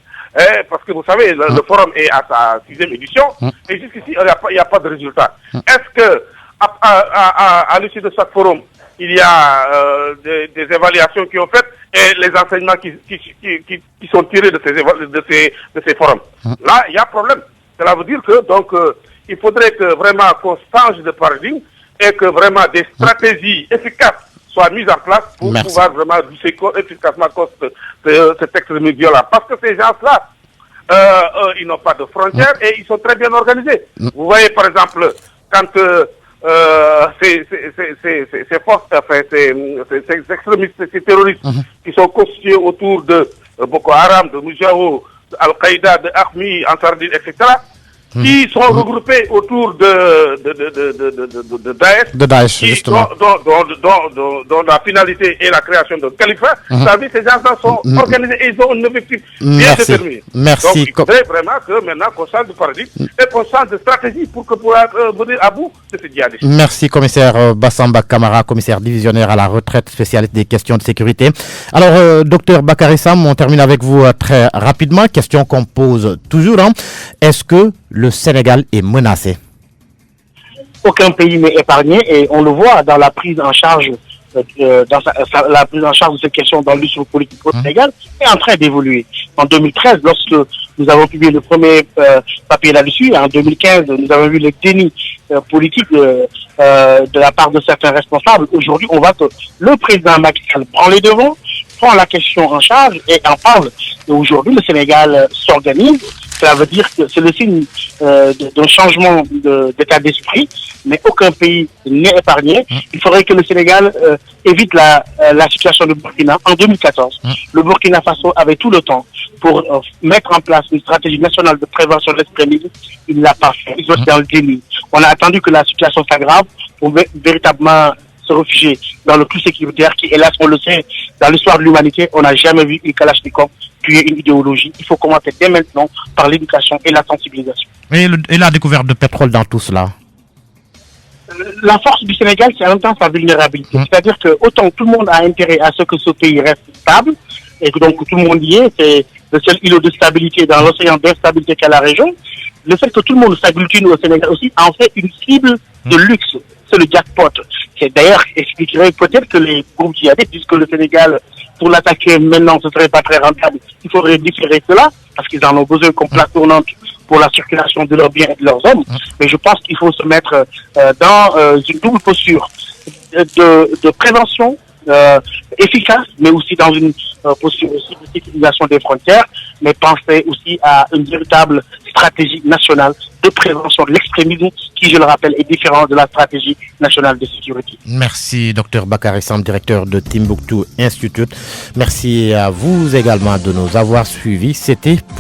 parce que vous savez, le forum est à sa 6e édition, et jusqu'ici, il n'y a pas de résultat. Est-ce que, à l'issue de chaque forum, il y a des évaluations qui sont faites et les enseignements qui sont tirés de ces forums? Là, il y a problème. Cela veut dire que donc il faudrait que vraiment qu'on change de paradigme et que vraiment des stratégies efficaces soient mises en place pour pouvoir vraiment lutter efficacement contre cet extrémisme violent. Parce que ces gens-là, ils n'ont pas de frontières et ils sont très bien organisés. Vous voyez par exemple quand ces forces, enfin ces extrémistes, ces terroristes qui sont constitués autour de Boko Haram, de Moujao, Al-Qaïda, de Ahmi, Ansardine, etc., qui sont regroupés autour de Daesh. De Daesh, justement. Dont la finalité est la création d'un califat. Ça veut dire que ces gens-là sont organisés et ils ont un objectif bien déterminé. Merci. Donc il faudrait vraiment que maintenant qu'on change de paradigme et qu'on change de stratégie pour que pouvoir venir à bout de ce djihadisme. Merci, commissaire Bassamba Kamara, commissaire divisionnaire à la retraite, spécialiste des questions de sécurité. Alors, docteur Bakary Sam, on termine avec vous très rapidement. Question qu'on pose toujours. Est-ce que le Sénégal est menacé? Aucun pays n'est épargné et on le voit dans la prise en charge la prise en charge de cette question dans l'histoire politique au Sénégal est en train d'évoluer. En 2013, lorsque nous avons publié le premier papier là-dessus, en 2015, nous avons vu le déni politique de la part de certains responsables. Aujourd'hui, on voit que le président Macky Sall prend les devants, prend la question en charge et en parle. Et aujourd'hui, le Sénégal s'organise. Cela veut dire que c'est le signe d'un changement d'état d'esprit, mais aucun pays n'est épargné. Il faudrait que le Sénégal évite la situation de Burkina. En 2014, le Burkina Faso avait tout le temps pour mettre en place une stratégie nationale de prévention de l'extrémisme. Il ne l'a pas fait. Ils ont été dans le déni. On a attendu que la situation s'aggrave pour véritablement se réfugier dans le plus sécuritaire qui, hélas, on le sait, dans l'histoire de l'humanité, on n'a jamais vu une Kalachnikov tuer une idéologie. Il faut commencer dès maintenant par l'éducation et la sensibilisation. Et la découverte de pétrole dans tout cela? La force du Sénégal, c'est en même temps sa vulnérabilité. C'est-à-dire que autant tout le monde a intérêt à ce que ce pays reste stable, et que donc tout le monde y est, c'est le seul îlot de stabilité dans l'océan d'instabilité qu'est la région. Le fait que tout le monde s'agglutine au Sénégal aussi en fait une cible de luxe. C'est le jackpot. C'est d'ailleurs expliquerait peut-être que les groupes djihadistes disent que le Sénégal, pour l'attaquer maintenant, ce serait pas très rentable. Il faudrait différer cela, parce qu'ils en ont besoin comme place tournante pour la circulation de leurs biens et de leurs hommes. Mais je pense qu'il faut se mettre dans une double posture de prévention efficace, mais aussi dans une posture aussi de sécurisation des frontières, mais penser aussi à une véritable stratégie nationale de prévention de l'extrémisme qui, je le rappelle, est différent de la stratégie nationale de sécurité. Merci, Dr Bakary Sam, directeur de Timbuktu Institute. Merci à vous également de nous avoir suivis. C'était pour